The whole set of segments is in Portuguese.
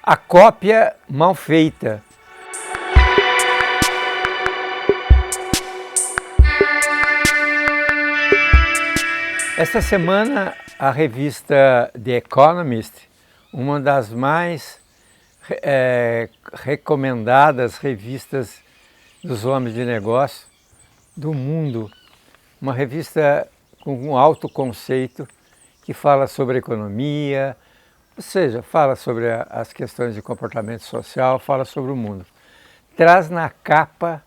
A cópia mal feita. Esta semana, a revista The Economist, uma das mais recomendadas revistas dos homens de negócio do mundo, uma revista com um alto conceito que fala sobre economia, ou seja, fala sobre as questões de comportamento social, fala sobre o mundo. Traz na capa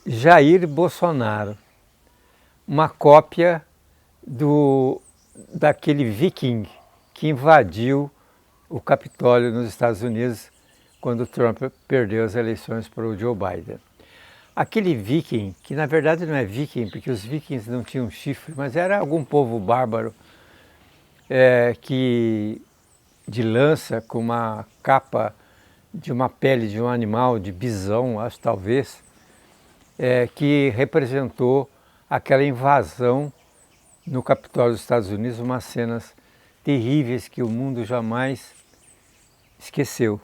Jair Bolsonaro, uma cópia daquele viking que invadiu o Capitólio nos Estados Unidos quando Trump perdeu as eleições para o Joe Biden. Aquele viking, que na verdade não é viking, porque os vikings não tinham chifre, mas era algum povo bárbaro de lança com uma capa de uma pele de um animal, de bisão, acho talvez, que representou aquela invasão no Capitólio dos Estados Unidos, umas cenas terríveis que o mundo jamais esqueceu,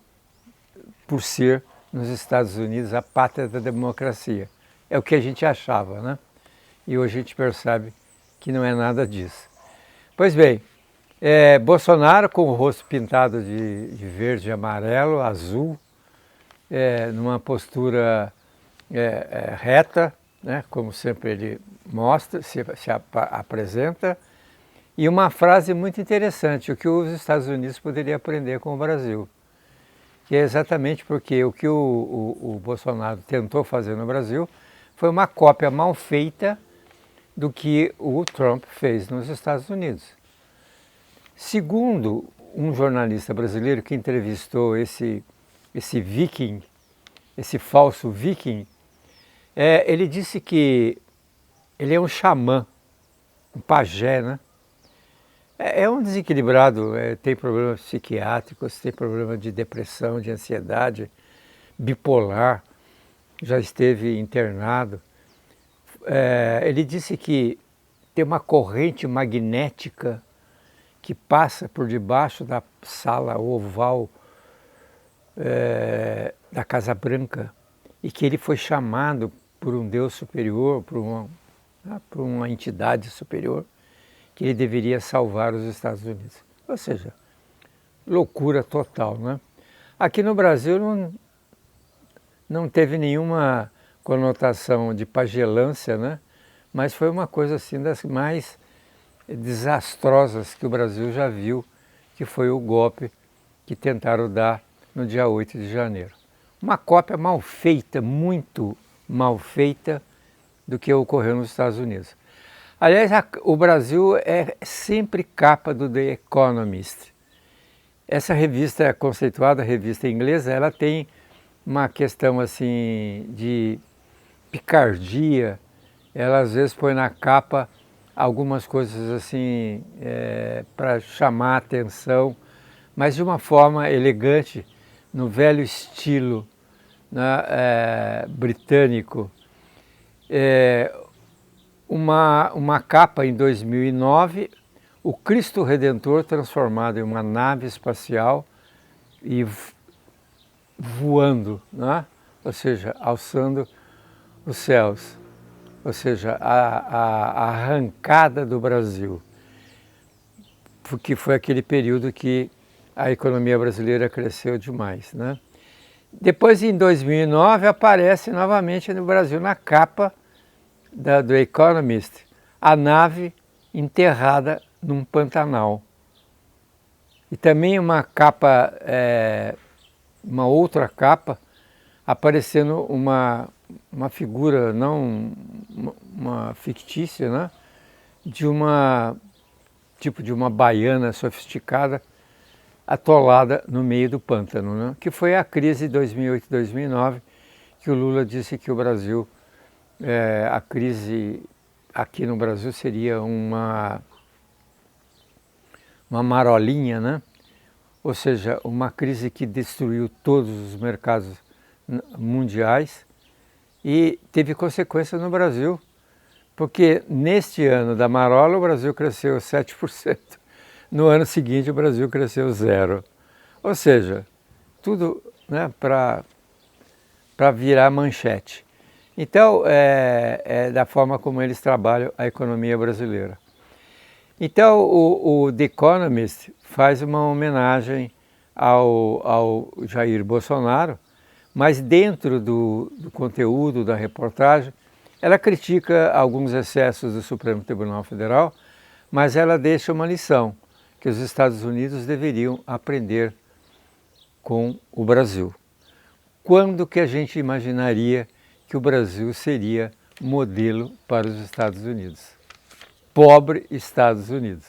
por ser nos Estados Unidos a pátria da democracia. É o que a gente achava, né? E hoje a gente percebe que não é nada disso. Pois bem, Bolsonaro com o rosto pintado de verde, amarelo, azul, numa postura reta, né, como sempre ele mostra, se apresenta, e uma frase muito interessante, o que os Estados Unidos poderiam aprender com o Brasil, que é exatamente porque o que o Bolsonaro tentou fazer no Brasil foi uma cópia mal feita do que o Trump fez nos Estados Unidos. Segundo um jornalista brasileiro que entrevistou esse viking, esse falso viking, ele disse que ele é um xamã, um pajé, né? É um desequilibrado, tem problemas psiquiátricos, tem problema de depressão, de ansiedade, bipolar, já esteve internado. Ele disse que tem uma corrente magnética que passa por debaixo da sala oval da Casa Branca e que ele foi chamado por um Deus superior, por uma entidade superior, que ele deveria salvar os Estados Unidos. Ou seja, loucura total, né? Aqui no Brasil não teve nenhuma conotação de pagelância, né? Mas foi uma coisa assim das mais desastrosas que o Brasil já viu, que foi o golpe que tentaram dar no dia 8 de janeiro. Uma cópia mal feita, muito mal feita, do que ocorreu nos Estados Unidos. Aliás, o Brasil é sempre capa do The Economist. Essa revista conceituada, revista inglesa, ela tem uma questão assim de picardia. Ela às vezes põe na capa algumas coisas assim para chamar a atenção, mas de uma forma elegante, no velho estilo, né, britânico. Uma capa em 2009, o Cristo Redentor transformado em uma nave espacial e voando, né? Ou seja, alçando os céus, ou seja, a arrancada do Brasil, porque foi aquele período que a economia brasileira cresceu demais, né? Depois, em 2009, aparece novamente no Brasil, na capa do Economist, a nave enterrada num Pantanal. E também uma capa, uma outra capa, aparecendo uma figura, não uma fictícia, né? De tipo de uma baiana sofisticada, atolada no meio do pântano, né? Que foi a crise de 2008-2009, que o Lula disse que o Brasil, a crise aqui no Brasil seria uma marolinha, né? Ou seja, uma crise que destruiu todos os mercados mundiais e teve consequências no Brasil, porque neste ano da marola o Brasil cresceu 7%. No ano seguinte, o Brasil cresceu 0%. Ou seja, tudo, né, para virar manchete. Então, é da forma como eles trabalham a economia brasileira. Então, o The Economist faz uma homenagem ao Jair Bolsonaro, mas dentro do conteúdo da reportagem, ela critica alguns excessos do Supremo Tribunal Federal, mas ela deixa uma lição que os Estados Unidos deveriam aprender com o Brasil. Quando que a gente imaginaria que o Brasil seria modelo para os Estados Unidos? Pobre Estados Unidos.